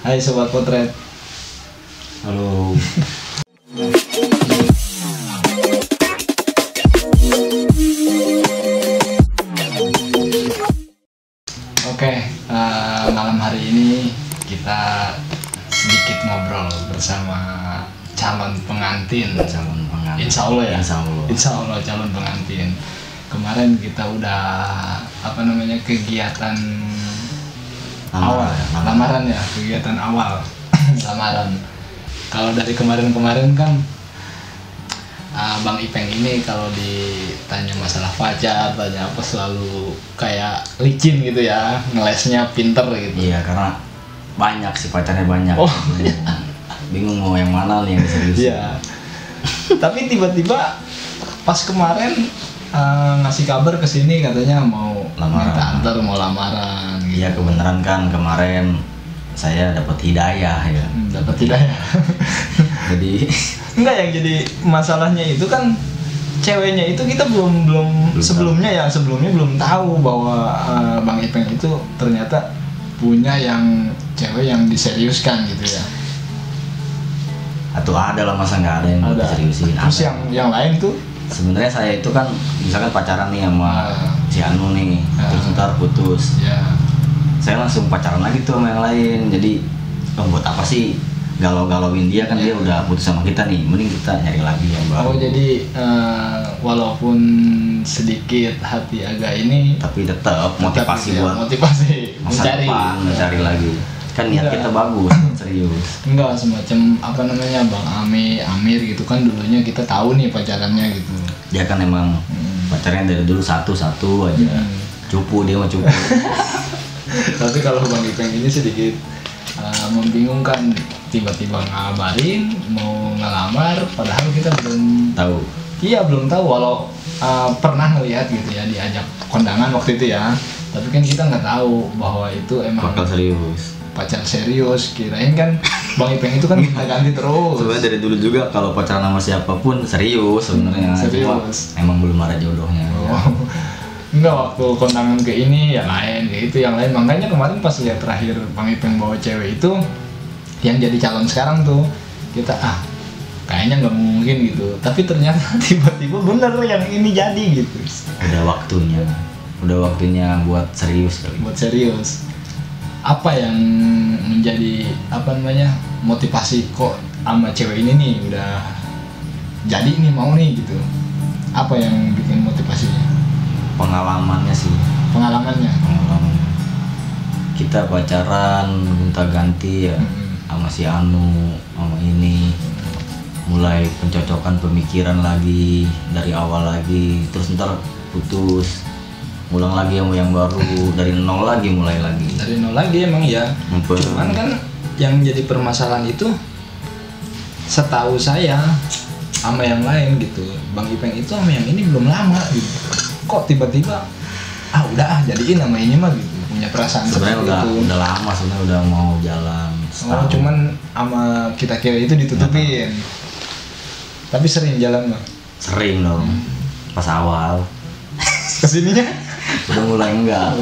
Hai Sobat Potret. Halo. Oke, malam hari ini kita sedikit ngobrol bersama calon pengantin. Insya Allah ya. Insya Allah calon pengantin. Kemarin kita udah kegiatan awal, lamaran ya, kegiatan awal lamaran. Kalau dari kemarin kan Bang Ipeng ini kalau ditanya masalah pacar, tanya apa selalu kayak licin gitu ya, ngelesnya pinter gitu. Iya, karena banyak sih pacarnya banyak. Oh, bingung mau yang mana nih yang serius. Iya. Tapi tiba-tiba pas kemarin ngasih kabar ke sini katanya mau minta antar, mau lamaran gitu. Iya, kebenaran kan kemarin saya dapat hidayah ya. Dapat hidayah. Jadi enggak, yang jadi masalahnya itu kan ceweknya itu kita belum sebelumnya belum tahu bahwa Bang Ipeng itu ternyata punya yang cewek yang diseriuskan gitu ya. atau ada lah, masa nggak ada yang diseriusin. Terus yang lain tuh sebenarnya saya itu kan misalkan pacaran nih sama si Anu nih, terus ntar putus. Saya langsung pacaran lagi tuh sama yang lain. Jadi buat apa sih galau-galauin dia kan, dia udah putus sama kita nih, mending kita nyari lagi yang baru. Oh, jadi walaupun sedikit hati agak ini, tapi tetap motivasi buat mencari lagi. Kan niat kita bagus, serius. Enggak, semacam Bang Amir gitu kan, dulunya kita tahu nih pacarannya gitu. Dia kan emang pacarnya dari dulu satu aja. Cupu, dia mah cupu. Tapi kalau Bang Ipeng ini sedikit membingungkan, tiba-tiba ngabarin mau ngelamar padahal kita belum tahu. Iya, belum tahu, walau pernah ngelihat gitu ya, diajak kondangan waktu itu ya. Tapi kan kita nggak tahu bahwa itu emang bakal serius. Pacar serius. Kirain kan Bang Ipeng itu kan kita ganti terus. Sebenarnya dari dulu juga kalau pacaran sama siapapun serius sebenarnya. Serius. Emang belum ada jodohnya. Enggak, waktu kondangan ke ini yang lain, kayak itu yang lain. Makanya kemarin pas lihat terakhir Bang Ipeng bawa cewek itu yang jadi calon sekarang tuh, kita kayaknya nggak mungkin gitu. Tapi ternyata tiba-tiba bener yang ini jadi gitu. Udah waktunya buat serius kali. Buat serius. Apa yang menjadi motivasi kok sama cewek ini nih udah jadi nih, mau nih gitu? Apa yang bikin motivasinya? Pengalamannya. Kita pacaran gonta-ganti ya, sama si Anu, sama ini, mulai pencocokan pemikiran lagi dari awal lagi, terus ntar putus, ulang lagi yang baru, dari nol lagi, mulai lagi. Dari nol lagi emang ya. Cuman kan yang jadi permasalahan itu, setahu saya sama yang lain gitu, Bang Ipeng itu sama yang ini belum lama gitu. Kok tiba-tiba jadiin sama ini mah gitu, punya perasaan sebenarnya udah lama, sebenarnya udah mau jalan setahun. Cuman sama kita itu ditutupin. Tapi sering jalan mah? Sering dong. Pas awal kesininya udah mulai enggak.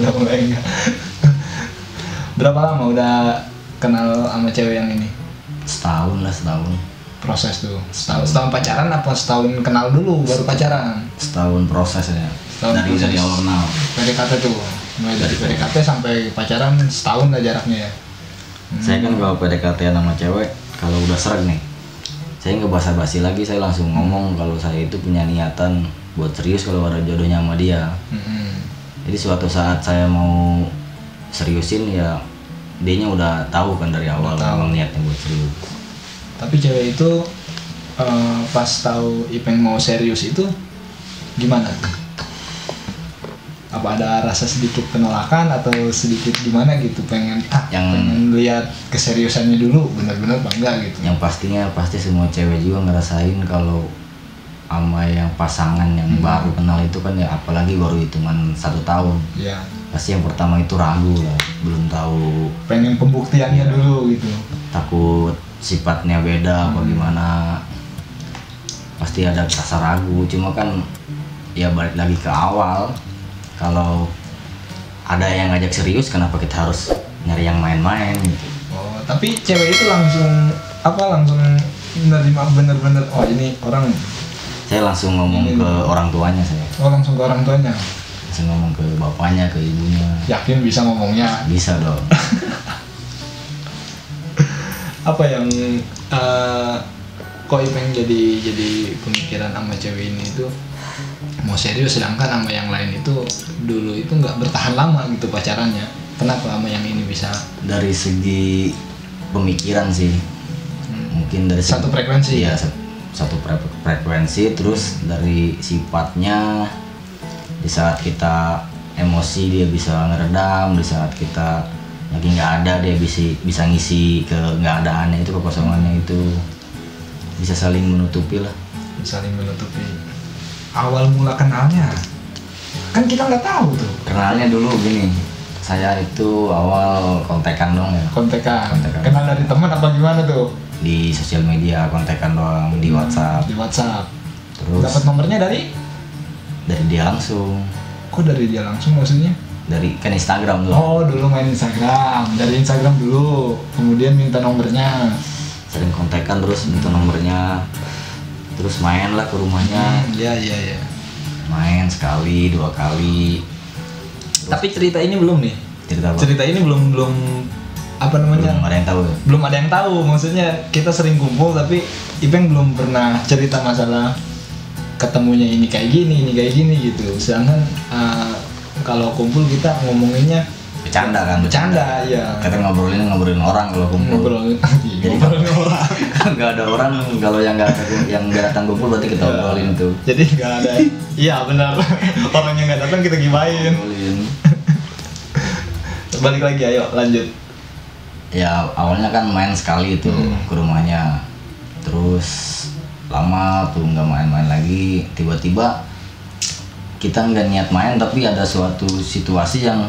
Berapa lama udah kenal sama cewek yang ini? Setahun. Proses tuh setahun pacaran apa setahun kenal dulu baru pacaran? Setahun prosesnya. Dari awal kenal. PDKT tuh, mulai dari PDKT sampai pacaran setahun lah jaraknya ya. Saya kan kalau PDKT sama cewek, kalau udah seret nih, saya nggak basa-basi lagi, saya langsung ngomong kalau saya itu punya niatan buat serius kalau ada jodohnya sama dia. Jadi suatu saat saya mau seriusin ya, dianya udah tahu kan dari awal emang niatnya buat serius. Tapi cewek itu pas tahu Ipeng mau serius itu gimana tuh? Apa ada rasa sedikit penolakan atau sedikit gimana gitu, pengen lihat keseriusannya dulu benar-benar bangga gitu? Yang pastinya pasti semua cewek juga ngerasain kalau sama yang pasangan yang baru kenal itu kan ya, apalagi baru hitungan 1 tahun. Iya. Pasti yang pertama itu ragu lah, belum tahu. Pengen pembuktiannya dulu gitu. Takut sifatnya beda apa gimana. Pasti ada rasa ragu, cuma kan ya balik lagi ke awal. Kalau ada yang ngajak serius, kenapa kita harus nyari yang main-main gitu? Oh, tapi cewek itu langsung menerima bener-bener oh ini orang. Saya langsung ngomong ini ke orang tuanya saya. Oh langsung ke orang tuanya. Langsung ngomong ke bapaknya, ke ibunya. Yakin bisa ngomongnya? Bisa dong. Apa yang kok Ipeng jadi pemikiran sama cewek ini itu mau serius, sedangkan sama yang lain itu dulu itu nggak bertahan lama gitu pacarannya. Kenapa sama yang ini bisa? Dari segi pemikiran sih, mungkin dari Satu frekuensi. ya satu frekuensi, terus dari sifatnya, di saat kita emosi dia bisa ngeredam, di saat kita lagi nggak ada dia bisa ngisi ke nggak adaannya itu, kekosongannya itu bisa saling menutupi lah. Saling menutupi. Awal mula kenalnya kan kita nggak tahu tuh. Kenalnya dulu gini, saya itu awal kontekan dong ya, Kontekan. Kontekan. Kenal dari teman apa gimana tuh? di sosial media, kontekan doang di WhatsApp. Di WhatsApp. Terus Dapat nomornya dari dia langsung, kok dari dia langsung maksudnya? dari kan Instagram dulu. Oh dulu main Instagram, dari Instagram dulu, kemudian minta nomornya. Sering kontekan terus minta nomornya, terus main lah ke rumahnya. Iya. Main sekali 2 kali. Tapi cerita ini belum nih. Cerita apa? Cerita ini belum apa namanya? Belum ada yang tahu ya? Belum ada yang tahu. Maksudnya kita sering kumpul tapi Ipeng belum pernah cerita masalah ketemunya ini kayak gini gitu. Sedangkan kalau kumpul kita ngomonginnya Bercanda kan? bercanda ya. Kita ngobrolin orang kalau kumpul. Ngobrolin Jadi ngobrolin orang. nggak ada orang, kalau yang nggak datang kumpul berarti kita ngobrolin tuh. Jadi nggak ada. Iya benar. Orang yang nggak datang kita gibain. Ngobrolin. Balik lagi, ayo lanjut. Ya awalnya kan main sekali itu ke rumahnya, terus lama tuh nggak main-main lagi. Tiba-tiba kita nggak niat main tapi ada suatu situasi yang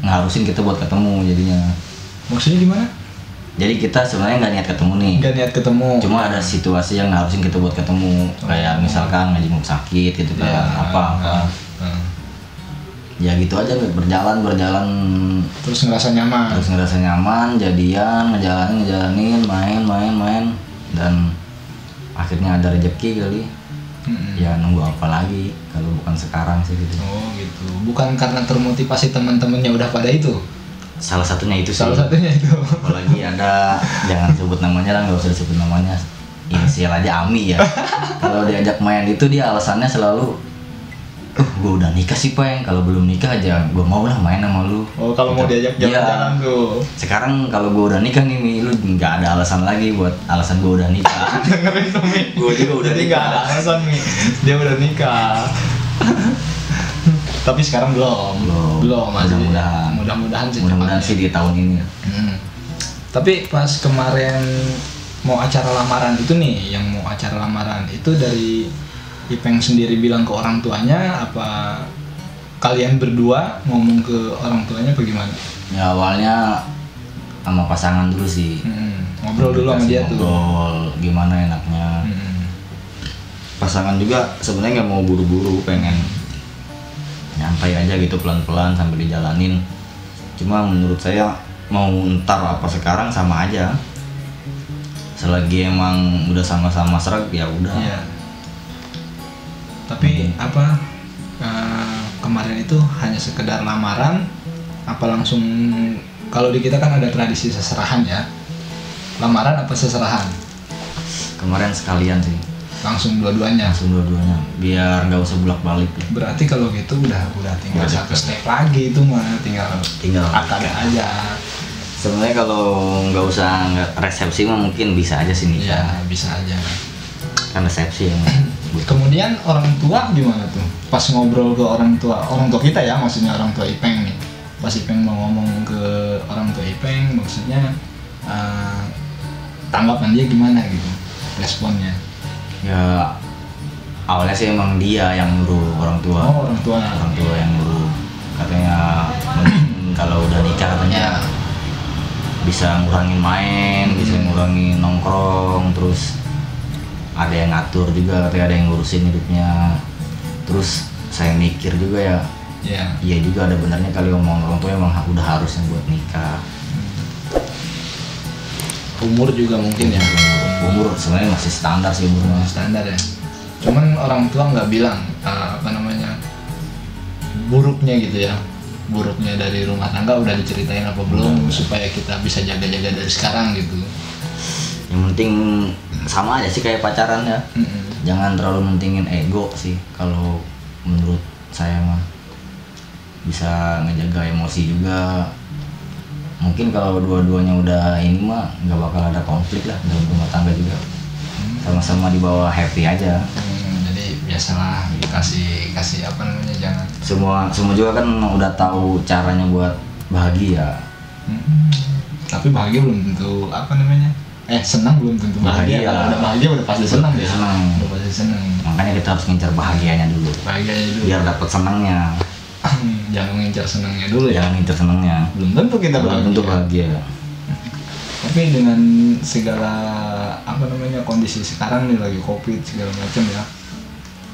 ngeharusin kita buat ketemu jadinya. Maksudnya gimana? Jadi kita sebenarnya nggak niat ketemu nih, Nggak niat ketemu. cuma ada situasi yang ngeharusin kita buat ketemu, kayak misalkan ngejenguk sakit gitu kan, Ya, apa ya gitu aja, berjalan Terus ngerasa nyaman. terus ngerasa nyaman, jadian, ngejalanin, main, dan akhirnya ada rezeki kali. Ya nunggu apa lagi kalau bukan sekarang sih gitu. Oh gitu. Bukan karena termotivasi teman-temannya udah pada itu. Salah satunya itu sih. Salah satunya itu. Apalagi ada, jangan sebut namanya lah, nggak usah disebut namanya, inisial aja Ami ya. Kalau diajak main itu dia alasannya selalu, gue udah nikah sih Peng, kalau belum nikah aja gue mau lah main sama lu. Oh kalau mau diajak jalan-jalan tuh. Sekarang kalau gue udah nikah nih Mi, lu nggak ada alasan lagi buat alasan gue udah nikah. Dengerin tuh Mi. Gue juga udah Jadi nikah. nggak ada alasan Mi. Dia udah nikah. Tapi sekarang belum masih. Mudah-mudahan Mudah-mudahan sih di tahun ini. Tapi pas kemarin mau acara lamaran itu nih, yang mau acara lamaran itu dari Ipeng sendiri bilang ke orang tuanya, apa kalian berdua ngomong ke orang tuanya apa gimana? Ya awalnya sama pasangan dulu sih. Ngobrol dulu sama dia tuh. Ngobrol gimana enaknya. Pasangan juga sebenarnya nggak mau buru-buru, pengen nyantai aja gitu, pelan-pelan sambil dijalanin. Cuma menurut saya mau ntar apa sekarang sama aja. Selagi emang udah sama-sama sreg ya udah. Iya. Tapi kemarin itu hanya sekedar lamaran, apa langsung, kalau di kita kan ada tradisi seserahan ya. Lamaran apa seserahan? Kemarin sekalian sih. Langsung dua-duanya. Biar nggak usah bolak-balik. Berarti kalau gitu udah tinggal satu step lagi itu mah, tinggal akad aja. Sebenarnya kalau nggak usah resepsi mah mungkin bisa aja sih nikah. Iya, bisa aja. Kan resepsi yang Kemudian orang tua gimana tuh? Pas ngobrol ke orang tua kita ya, maksudnya orang tua Ipeng nih. Pas Ipeng mau ngomong ke orang tua Ipeng, maksudnya tanggapan dia gimana gitu, responnya? ya awalnya sih emang dia yang nyuruh, orang tua. Oh, orang tua yang nyuruh, katanya kalau udah nikah katanya bisa ngurangin main, bisa ngurangin nongkrong, terus ada yang ngatur juga, katanya ada yang ngurusin hidupnya. Terus saya mikir juga ya, iya juga ada benarnya kali ngomong orang tua, emang udah harusnya buat nikah. umur juga mungkin ya. Umur sebenarnya masih standar sih umurnya. Standar ya. Cuman orang tua nggak bilang buruknya gitu ya. Buruknya dari rumah tangga udah diceritain apa belum supaya kita bisa jaga-jaga dari sekarang gitu. Yang penting sama aja sih kayak pacaran ya. Jangan terlalu mentingin ego sih kalau menurut saya mah. Bisa ngejaga emosi juga. Mungkin kalau dua-duanya udah ini mah nggak bakal ada konflik lah dalam rumah tangga juga. Sama-sama di bawah happy aja. Jadi biasalah kasih apa namanya, jangan. Semua juga kan udah tahu caranya buat bahagia. Tapi bahagia belum tentu apa namanya. Senang belum tentu bahagia. Kalau udah bahagia udah pasti senang ya. Udah pasti senang. Makanya kita harus ngincar bahagianya dulu. Biar dapat senangnya. Jangan ngincar senangnya dulu ya. Jangan ngincar senangnya. Belum tentu kita belum tentu bahagia. Tapi dengan segala apa namanya kondisi sekarang nih, lagi COVID segala macam ya,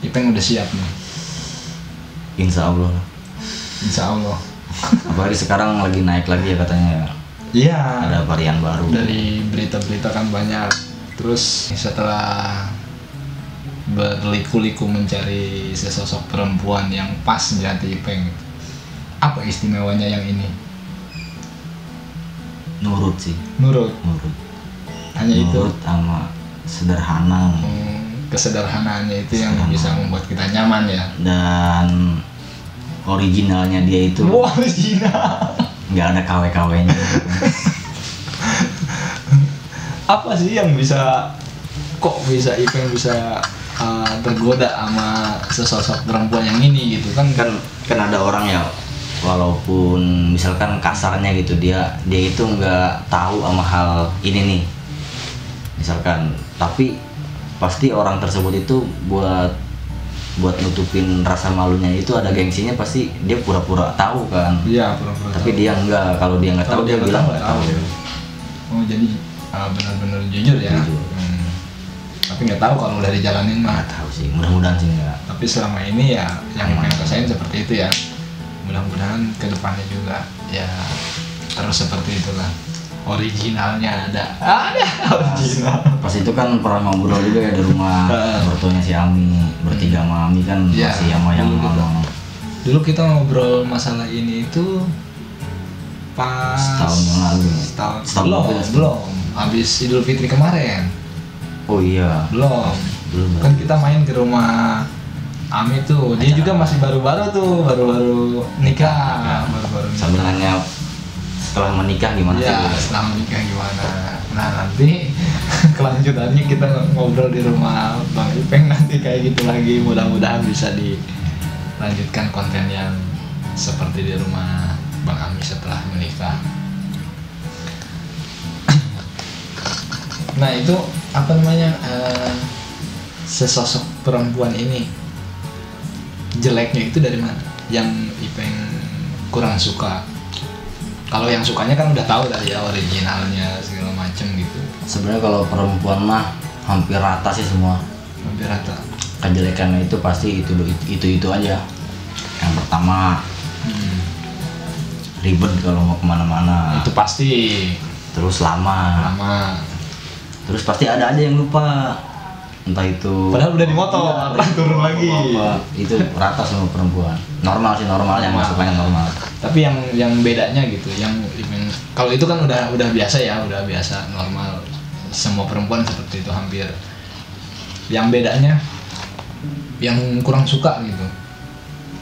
Ipeng udah siap nih. Insya Allah. Apalagi sekarang lagi naik lagi ya katanya ya. Iya. Ada varian baru. Dari berita-berita kan banyak. Terus setelah berliku-liku mencari sesosok perempuan yang pas di hati Ipeng, apa istimewanya yang ini? Nurut sih. Nurut. Hanya Nurut itu. Sama sederhana. Kesederhanaannya itu yang bisa membuat kita nyaman ya. Dan originalnya dia itu. Original. Nggak ada KW-KW-nya. Apa sih yang bisa Ipeng bisa tergoda sama sesosok perempuan yang ini gitu kan ada orang ya, walaupun misalkan kasarnya gitu dia itu nggak tahu sama hal ini nih misalkan, tapi pasti orang tersebut itu buat nutupin rasa malunya itu ada gengsinya, pasti dia pura-pura tahu kan. Iya, pura-pura tapi tahu. Dia enggak, kalau dia nggak tahu dia bilang nggak tahu. Oh, jadi benar-benar jujur ya. Tapi nggak tahu kalau udah dijalanin mah. Nggak tahu sih, mudah-mudahan sih enggak. Tapi selama ini ya yang pengen rasain seperti itu ya. Mudah-mudahan kedepannya juga ya terus seperti itulah. Originalnya ada original. Pas itu kan pernah ngobrol juga ya di rumah mertuanya si Ami, bertiga sama Ami kan ya, masih sama yang lama. Dulu kita ngobrol masalah ini itu pas setahun yang lalu. Belum. Habis Idul Fitri kemarin. Oh iya. Belum. Kan kita main ke rumah Ami tuh. Dia juga masih baru-baru nikah. Baru-baru nikah. Sambil nanya setelah menikah gimana sih? Iya, setelah menikah gimana. Nah, nanti kelanjutannya kita ngobrol di rumah Bang Ipeng nanti kayak gitu lagi. Mudah-mudahan bisa dilanjutkan konten yang seperti di rumah Bang Ami setelah menikah. Nah, itu apa namanya, sesosok perempuan ini jeleknya itu dari mana? Yang Ipeng kurang suka. Kalau yang sukanya kan udah tahu dari ya originalnya segala macem gitu. Sebenarnya kalau perempuan mah hampir rata sih semua. Hampir rata. Kejelekannya itu pasti itu aja. Yang pertama ribet kalau mau kemana-mana. Itu pasti. Terus lama. Terus pasti ada aja yang lupa. Entah itu. Padahal udah di motor, turun lagi. Itu rata semua perempuan. Normal sih, yang masuknya normal. Tapi yang bedanya gitu, kalau itu kan udah biasa ya, udah biasa normal. Semua perempuan seperti itu hampir. Yang bedanya, yang kurang suka gitu.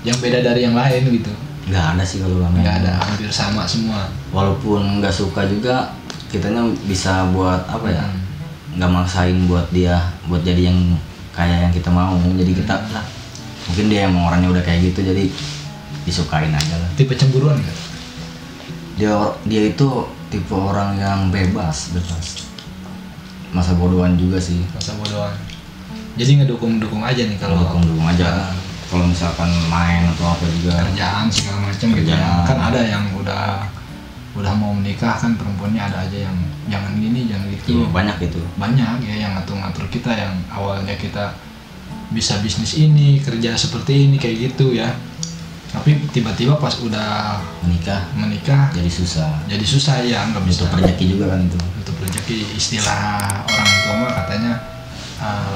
Yang beda dari yang lain gitu. Nggak ada sih kalau lain. Nggak ada, hampir sama semua. Walaupun nggak suka juga, kitanya bisa buat apa ya? Nggak maksain buat dia buat jadi yang kayak yang kita mau. Jadi kita lah, mungkin dia emang orangnya udah kayak gitu, jadi disukain aja lah. Tipe cemburuan kan? Dia itu tipe orang yang bebas. Masa bodohan juga sih. Masa bodohan. Jadi ngedukung aja nih kalau dukung aja. Kalau misalkan main atau apa juga. Kerjaan segala macam gitu ya. Kan ada yang udah mau menikah kan perempuannya ada aja yang jangan gini jangan gitu. Banyak itu. Banyak ya yang ngatur-ngatur kita, yang awalnya kita bisa bisnis ini, kerja seperti ini kayak gitu ya. Tapi tiba-tiba pas udah menikah jadi susah ya, nggak bisa. Tutup rezeki juga kan itu. Tutup rezeki, istilah orang tua mah katanya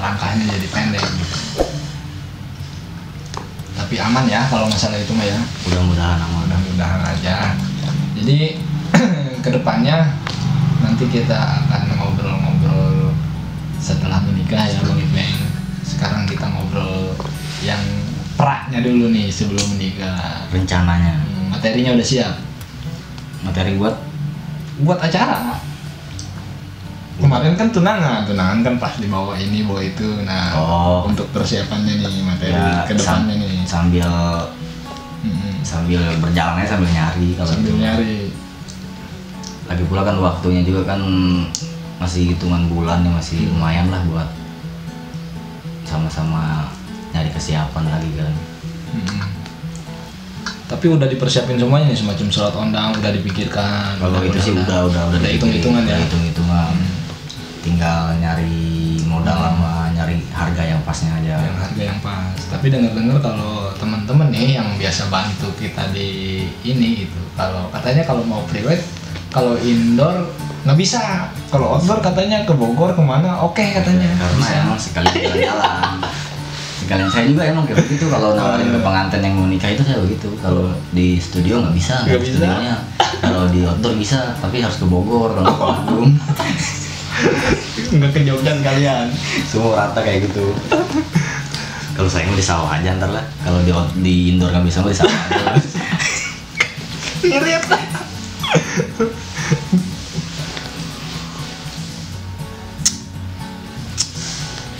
langkahnya jadi pendek gitu. Tapi aman ya kalau masalah itu mah ya. Mudah-mudahan aman. Mudah-mudahan aja. Jadi kedepannya nanti kita akan ngobrol-ngobrol setelah menikah ya Bang Ipeng. Sekarang kita ngobrol yang praknya dulu nih sebelum menikah. Rencananya. Materinya udah siap. Materi buat acara. Kemarin kan tunangan kan pas dibawa ini bawa itu. Nah, untuk persiapannya nih materi ya, kedepannya nih. Sambil berjalannya sambil nyari nyari. Lagi pula kan waktunya juga kan masih hitungan bulan ya, masih lumayan lah buat sama-sama nyari kesiapan lagi kan. Tapi udah dipersiapin semuanya nih, semacam surat undang udah dipikirkan. Kalau itu sih udah hitung-hitungan ya. Hitung-hitungan. Tinggal nyari modal sama nyari harga yang pasnya aja. Yang harga yang pas. Tapi dengar-dengar kalau teman-teman nih yang biasa bantu kita di ini itu, kalau katanya kalau mau private, kalau indoor nggak bisa. Kalau outdoor katanya ke Bogor kemana? Oke katanya. Karena bisa. Emang sekali jalan-jalan. Sekalian saya juga emang kayak begitu kalau nawarin ke pengantin yang mau nikah itu saya begitu. Kalau di studio nggak bisa. Studionya kalau di outdoor bisa, tapi harus ke Bogor kalau ke Bandung. Nggak ke Jogja kalian. Semua rata kayak gitu. Kalau saya mau di sawah aja ntar lah. Kalau di indoor nggak bisa, mau di sawah aja. Ngirit.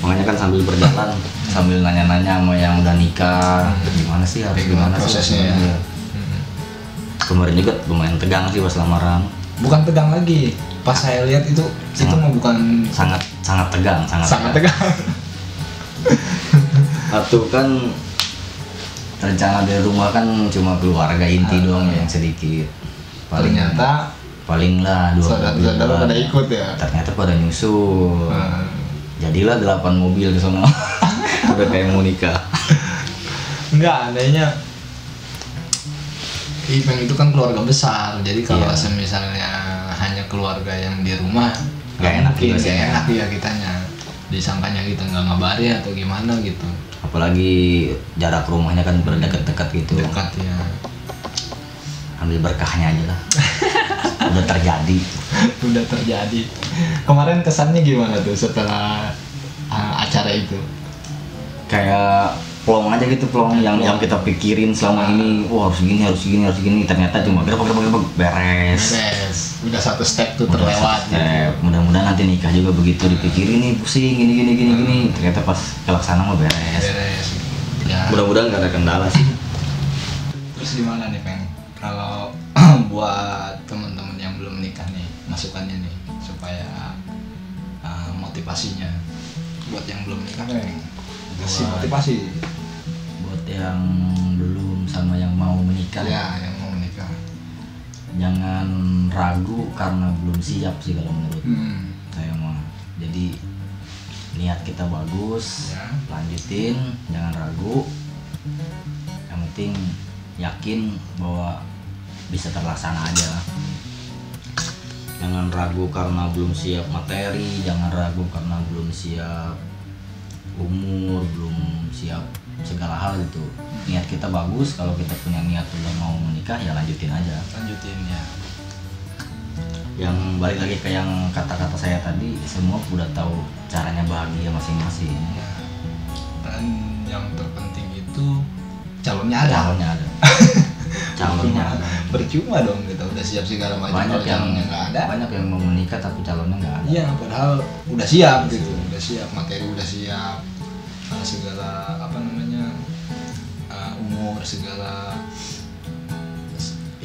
Makanya kan sambil berjalan, sambil nanya-nanya sama yang udah nikah, gimana sih harus gimana prosesnya sih, ya. Kemarin juga lumayan tegang sih pas lamaran. Bukan tegang lagi, pas saya lihat itu mah bukan sangat tegang. Atau kan rencana dari rumah kan cuma keluarga inti doang yang sedikit. Ternyata paling lah 2 saudara pada ikut ya. Ternyata pada nyusul. Jadilah 8 mobil ke sana. Udah kayak mau nikah. Enggak, adanya Ipeng itu kan keluarga besar. Jadi kalau misalnya hanya keluarga yang di rumah gak enak ya kitanya. Disangkanya kita nggak ngabari atau gimana gitu. Apalagi jarak rumahnya kan berdekat-dekat gitu. Dekat ya. Ambil berkahnya aja lah. Udah terjadi. Kemarin kesannya gimana tuh setelah acara itu? Kayak plong aja gitu, yang kita pikirin selama ini, harus gini, ternyata cuma beres. Udah satu step tuh terlewat. Mudah-mudahan nanti nikah juga begitu dipikirin nih, pusing gini, ternyata pas kelaksana mah beres. Ya. Mudah-mudahan gak ada kendala sih. Terus gimana nih Peng? Kalau buat teman-teman yang belum menikah nih, masukannya nih supaya motivasinya buat yang belum menikah Peng. Kasih motivasi buat yang belum sama yang mau menikah. Ya, yang mau menikah. Jangan ragu karena belum siap sih kalau menurut saya mah. Jadi niat kita bagus, lanjutin, jangan ragu. Yang penting yakin bahwa bisa terlaksana aja. Jangan ragu karena belum siap materi, jangan ragu karena belum siap umur, belum siap segala hal gitu. Niat kita bagus, kalau kita punya niat udah mau menikah ya lanjutin aja. Ya. Yang balik lagi ke yang kata-kata saya tadi, semua udah tahu caranya bahagia masing-masing. Ya. Dan yang terpenting itu calonnya ada. Calonnya ada. Percuma dong kita udah siap segala macam. Banyak yang nggak ada. Banyak yang mau menikah tapi calonnya nggak ada. Iya, padahal udah siap gitu. Udah siap, materi udah siap, segala umur, segala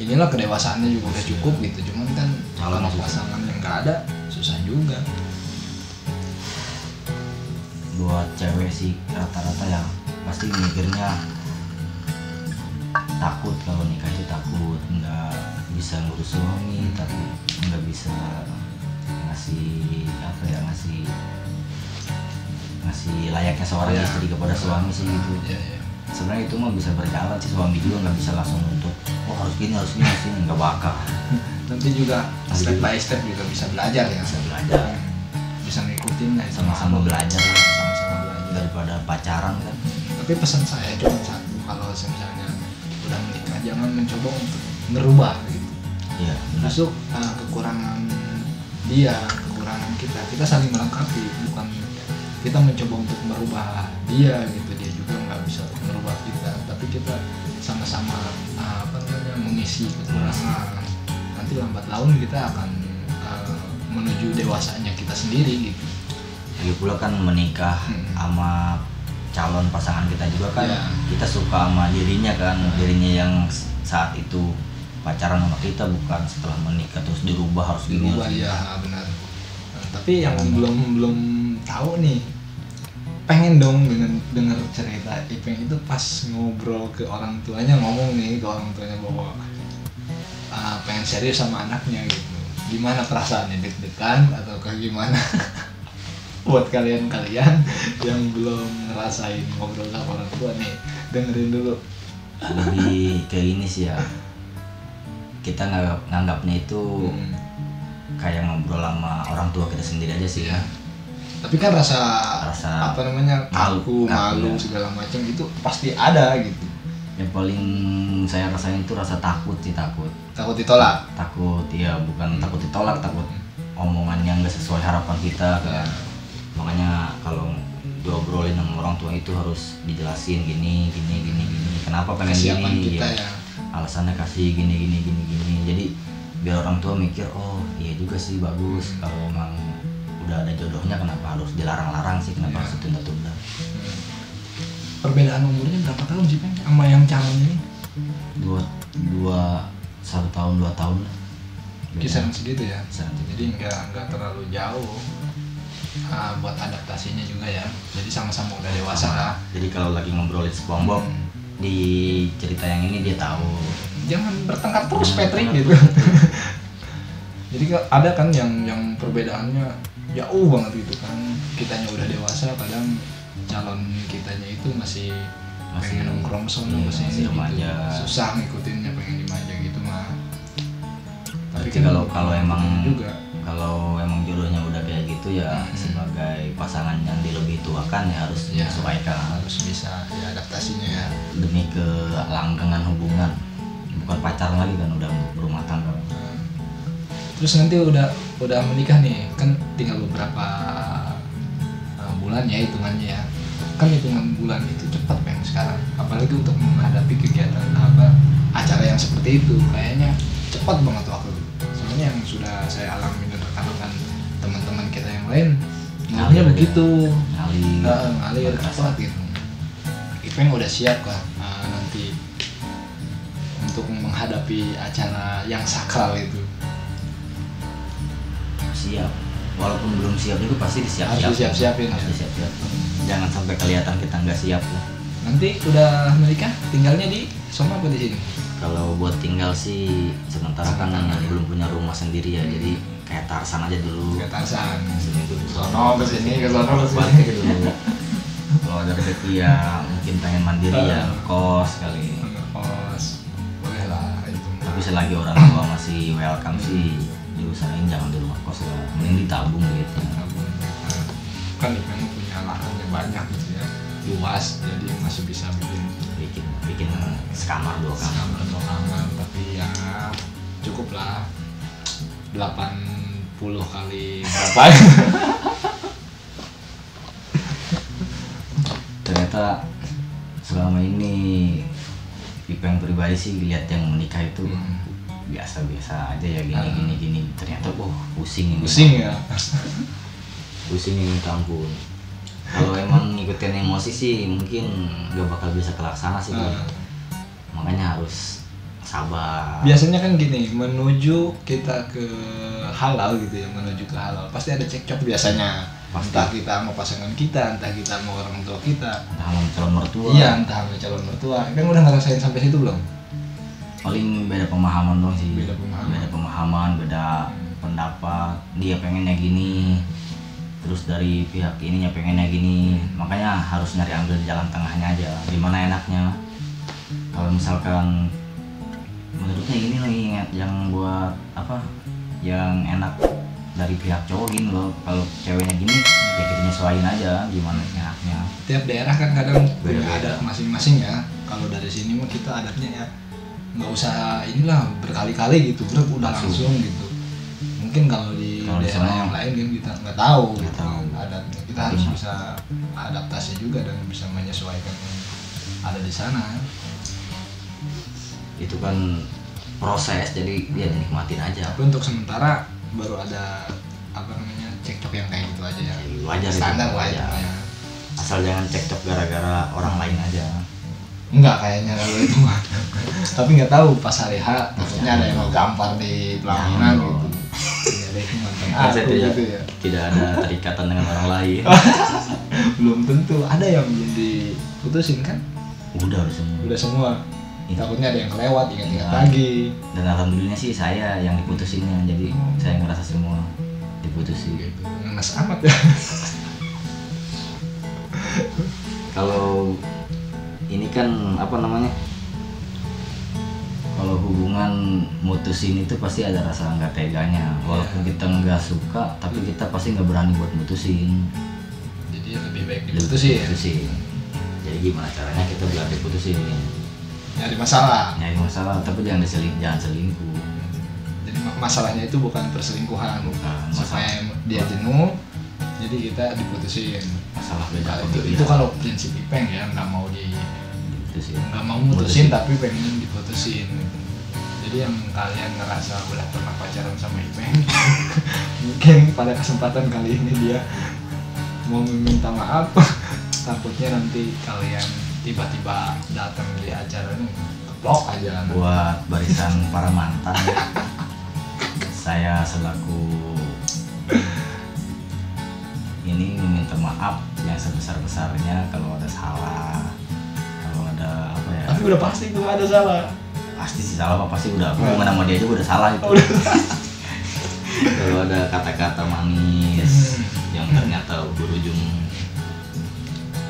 inilah kedewasaannya juga udah cukup gitu. Cuman kan calon pasangan yang nggak ada susah juga. Buat cewek sih rata-rata ya pasti mikirnya takut, kalau nikah itu takut nggak bisa ngurus suami, tapi nggak bisa ngasih ngasih layaknya seorang istri kepada suami sih gitu. sebenarnya itu mah bisa berjalan sih, suami juga nggak bisa langsung nuntut oh harus gini nggak bakal. Nanti juga step by step juga bisa belajar ya, Bisa belajar, bisa ngikutin lah, sama-sama belajar sama-sama belajar. daripada pacaran kan. Tapi pesan saya cuma satu, kalau misalnya udah menikah jangan mencoba untuk merubah gitu. Iya benar. Justru kekurangan dia, kekurangan kita saling melengkapi, bukan kita mencoba untuk merubah dia gitu, dia juga nggak bisa merubah kita, tapi kita sama-sama mengisi kekurangan. Nanti lambat laun kita akan menuju dewasanya kita sendiri gitu. Lagi pula kan menikah sama calon pasangan kita juga kan, Ya. kita suka sama dirinya kan, dirinya yang saat itu pacaran sama kita, bukan setelah menikah terus dirubah harus gini Dirubah harus gini. ya benar. Nah, tapi yang belum tahu nih, pengen dong dengar cerita Ipeng itu pas ngobrol ke orang tuanya, ngomong nih ke orang tuanya bahwa pengen serius sama anaknya gitu. Gimana perasaannya, deg-degan atau gimana? Buat kalian yang belum ngerasain ngobrol sama orang tua nih, dengerin dulu. Lebih kayak ini sih ya, kita nganggapnya itu kayak ngobrol sama orang tua kita sendiri aja sih. Ya. Tapi kan rasa malu malu ya. segala macam itu pasti ada gitu. Yang paling saya rasain itu rasa takut sih, takut Ditolak. ya, bukan takut ditolak, takut omongan yang nggak sesuai harapan kita kan. Makanya kalau diobrolin sama orang tua itu harus dijelasin gini, kenapa pengen Kesiapan gini kita ya. Alasannya kasih gini. Jadi biar orang tua mikir, oh iya juga sih, bagus. Kalau emang udah ada jodohnya kenapa harus dilarang-larang sih, kenapa harus ditunda-tunda. Perbedaan umurnya berapa tahun sih Peng sama yang calon ini? Satu tahun 2 tahun lah. Kisaran segitu ya. Kisaran segitu. Jadi nggak terlalu jauh. Buat adaptasinya juga ya. Jadi sama-sama udah dewasa lah. Jadi kalau lagi ngobrolin SpongeBob di cerita yang ini dia tahu. Jangan bertengkar terus Patrick gitu. Jadi ada kan yang perbedaannya jauh banget gitu kan. Kitanya udah dewasa, kadang calon kitanya itu masih pengen nongkrong sono masih gitu. remaja. Susah ngikutinnya, pengen dimanja gitu mah. Tapi kalau emang juga kalau emang jodohnya udah kayak gitu ya, sebagai pasangan yang lebih tua kan ya harus menyesuaikan, harus bisa ya adaptasinya ya. demi kelanggengan hubungan, bukan pacaran lagi kan, udah berumah tangga. Terus nanti udah menikah nih, kan tinggal beberapa bulan ya hitungannya ya. Kan hitungan bulan itu cepat Peng sekarang, apalagi untuk menghadapi kegiatan acara yang seperti itu, kayaknya cepat banget waktu itu. Sebenarnya yang sudah saya alami dan rekan-rekan teman-teman kita yang lain ngomongnya begitu, ngalir cepat gitu. Ipeng udah siap kan nanti untuk menghadapi acara yang sakral itu? Siap, walaupun belum siap juga pasti Harus disiap-siapin ya. Jangan sampai kelihatan kita nggak siap lah. Nanti udah menikah tinggalnya di Soma apa di sini? Kalau buat tinggal sih sementara kan belum punya rumah sendiri ya, jadi kayak Tarsan aja dulu. Ke Tarsan. Seminggu di Sono ke sini, ke sono ke balik sini. aja dulu. Kalau ada rezeki ya mungkin pengen mandiri ya kos kali. Kos. Boleh lah itu. Tapi selagi orang tua masih welcome sih, diusahain jangan di rumah kos lah, mending ditabung gitu. Kan Ipeng punya lahannya banyak gitu ya, luas, jadi masih bisa bikin sekamar 2 kamar. Tapi ya cukup lah 80 kali berapa. Ternyata selama ini Ipeng pribadi sih lihat yang menikah itu biasa-biasa aja ya, gini. Ternyata pusing ini. Ya. Pusing ini kampung. Kalau emang ngikutin emosi sih mungkin gak bakal bisa kelaksana sih. Makanya harus sabar. Biasanya kan gini, menuju kita ke halal gitu ya, menuju ke halal pasti ada cekcok biasanya. Pasti. Entah kita sama pasangan kita, entah kita sama orang tua kita, entah sama calon mertua. Iya, entah sama calon mertua. Kan udah ngerasain sampai situ belum? Paling beda pemahaman dong sih. Beda pemahaman, beda pendapat. Dia pengennya gini, terus dari pihak ininya pengennya gini, makanya harus ambil jalan tengahnya aja, gimana enaknya. Kalau misalkan menurutnya ini nih yang buat apa, yang enak dari pihak cowok gini loh, kalau ceweknya gini ya kita nyesuaiin aja gimana enaknya. Tiap daerah kan kadang punya Beda-beda. adat masing-masing ya. Kalau dari sini mah kita adatnya ya nggak usah inilah berkali-kali gitu, bro, udah langsung gitu. Mungkin kalau di Kalau di daerah sana yang lain kan kita nggak tahu nggak gitu tahu. adatnya. Kita harus bisa adaptasi juga dan bisa menyesuaikan yang ada di sana. Itu kan proses, jadi ya dinikmatin aja. Tapi untuk sementara baru ada apa namanya cekcok yang kayak gitu aja ya. Wajar itu, Standar lah wajar. ya. Asal jangan cekcok gara-gara orang lain aja. Enggak kayaknya kalau itu mah. Tapi nggak tahu pas hari H takutnya ada yang mau gampar di pelaminan Jangan gitu. dong. Ya deh mantan Kan saya aku tidak, gitu ya. tidak ada terikatan dengan orang lain. Belum tentu ada yang belum diputusin kan? Udah semua. Udah semua. Itu. Takutnya ada yang kelewat, ingat-ingat Ya. lagi. Dan alhamdulillah sih saya yang diputusinnya, jadi saya ngerasa semua diputusin. Gitu. Ngenes amat ya. Kalau ini kan apa namanya, kalau hubungan mutusin itu pasti ada rasa nggak teganya, walaupun kita nggak suka tapi kita pasti nggak berani buat mutusin. Jadi lebih baik Lebih diputusin. Jadi gimana caranya kita biar diputusin? Nyari masalah. Nyari masalah, tapi jangan jangan selingkuh. Jadi masalahnya itu bukan perselingkuhan, Bukan, supaya dia jenuh, jadi kita diputusin. Masalah beda Nah, itu kalau prinsip Ipeng ya, nggak mau diputusin. nggak mau mutusin tapi pengen diputusin gitu. Jadi yang kalian ngerasa udah pernah pacaran sama Ipeng mungkin pada kesempatan kali ini dia mau meminta maaf. Takutnya nanti kalian tiba-tiba datang di acara ini keblok aja. Buat barisan para mantan, saya selaku ini meminta maaf yang sebesar-besarnya kalau ada salah, kalau ada apa ya. Tapi udah pasti tuh ada salah. Pasti sih salah, Pak. Pasti udah aku hubungan sama dia aja udah salah itu. Kalau ada kata-kata manis yang ternyata berujung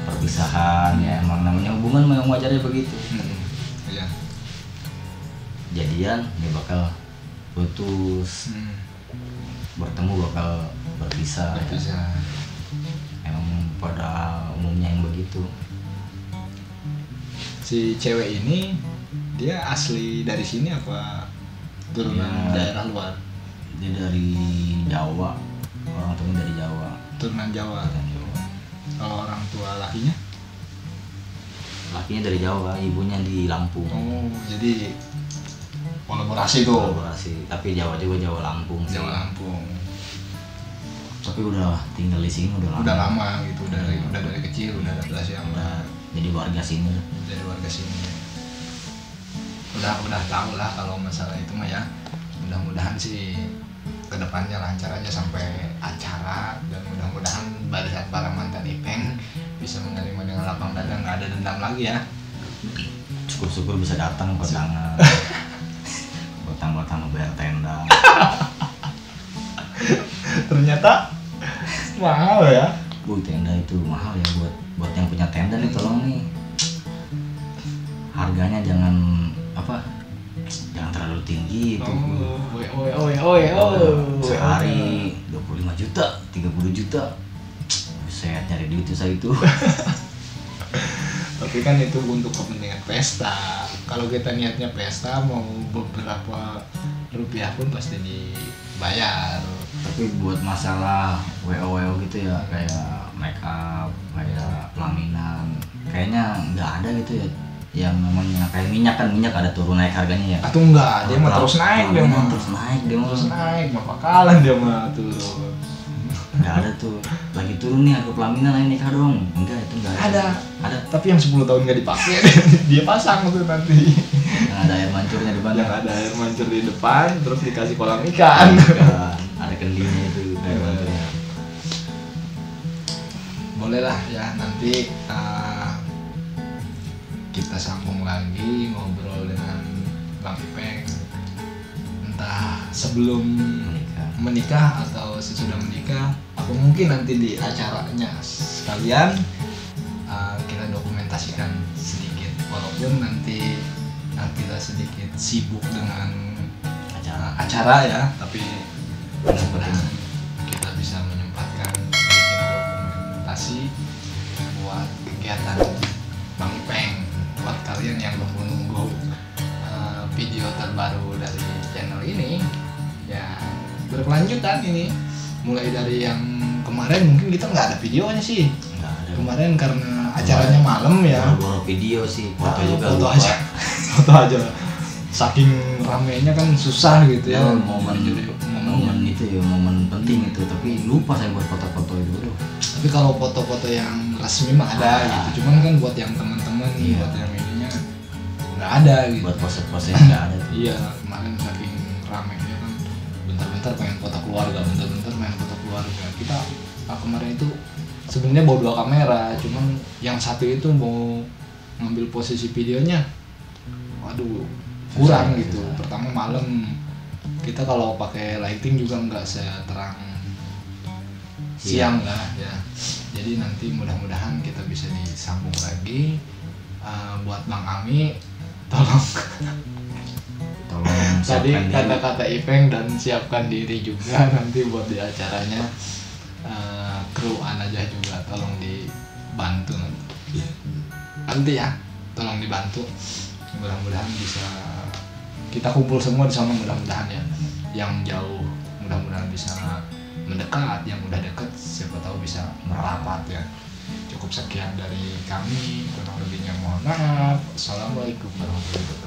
perpisahan, ya emang namanya hubungan memang wajarnya begitu. Iya. Jadian dia bakal putus, bertemu bakal berpisah. Bisa. Emang pada umumnya yang begitu. Si cewek ini dia asli dari sini apa turunan Ya. daerah luar? Dia dari Jawa, orang tuanya dari Jawa. Turunan Jawa. Dari Jawa. Kalau orang tua lakinya? Lakinya dari Jawa, ibunya di Lampung. Oh, jadi kolaborasi tuh. Kolaborasi, tapi Jawa juga Jawa Lampung sih. Jawa Lampung. Tapi udah tinggal di sini udah lama. Udah lama gitu, udah dari kecil udah adaptasi sama Udah jadi warga sini. jadi warga sini. Udah tahu lah kalau masalah itu mah ya. Mudah-mudahan sih kedepannya lancar aja sampai acara, dan mudah-mudahan barisan para mantan Ipeng bisa menerima dengan lapang dada, nggak ada dendam lagi ya. Syukur-syukur bisa datang kondangan. Gotang-gotang bayar tenda. Ternyata mahal ya. Tenda itu mahal ya, buat yang punya tenda nih tolong nih. Harganya jangan terlalu tinggi itu. Sehari 25 juta, 30 juta. Buset, nyari duit itu saya itu. Tapi kan itu untuk kepentingan pesta. Kalau kita niatnya pesta mau beberapa rupiah pun pasti dibayar. Tapi buat masalah WO gitu ya, kayak make up, kayak pelaminan, kayaknya nggak ada gitu ya. Yang namanya kayak minyak ada turun naik harganya ya. Atau enggak, dia mah terus naik, dia mah terus naik, mah pakalan dia mah turun. nggak ada tuh lagi turun nih harga pelaminan, ayo nikah dong. Enggak, itu enggak ada. Tapi yang 10 tahun nggak dipakai dia pasang tuh nanti. Yang ada air mancurnya di depan. Yang ada air mancur di depan, terus dikasih kolam ikan. Ada kendinya itu air mancurnya. Boleh lah ya, nanti kita sambung lagi ngobrol dengan Bang Ipeng, entah sebelum menikah atau sesudah menikah, aku mungkin nanti di acaranya sekalian kita dokumentasikan sedikit, walaupun nanti kita sedikit sibuk dengan acara ya, tapi mudah-mudahan kita bisa menyempatkan bikin dokumentasi buat kegiatan Bang Ipeng, buat kalian yang menunggu video terbaru dari channel ini ya, berkelanjutan ini, mulai dari yang kemarin mungkin kita nggak ada videonya sih. Nggak ada. Kemarin karena acaranya malam ya. Baru video sih, foto juga foto lupa. aja. Foto aja. Saking ramenya kan susah gitu ya. Momen itu ya, momen penting itu, tapi lupa saya buat foto-foto itu. Tapi kalau foto-foto yang resmi mah ada gitu. Cuman kan buat yang teman-teman, buat yang ininya nggak ada gitu. Buat pose-pose nggak ada tuh. Iya, kemarin saking ramenya kan, bentar-bentar pengen foto keluarga, bentar-bentar pengen foto keluarga. Kita kemarin itu sebenarnya bawa 2 kamera, cuman yang satu itu mau ngambil posisi videonya, waduh kurang gitu. Pertama malam, kita kalau pakai lighting juga nggak seterang siang lah ya. Jadi nanti mudah-mudahan kita bisa disambung lagi. Buat Bang Ami, tolong tadi kata-kata Ipeng dan siapkan diri juga nanti buat di acaranya. Kru aja juga tolong dibantu nanti ya, tolong dibantu. Mudah-mudahan bisa kita kumpul semua di sana, mudah-mudahan ya. Yang jauh mudah-mudahan bisa mendekat, yang udah deket siapa tahu bisa merapat ya. Cukup sekian dari kami, kurang lebihnya mohon maaf. Assalamualaikum warahmatullahi wabarakatuh.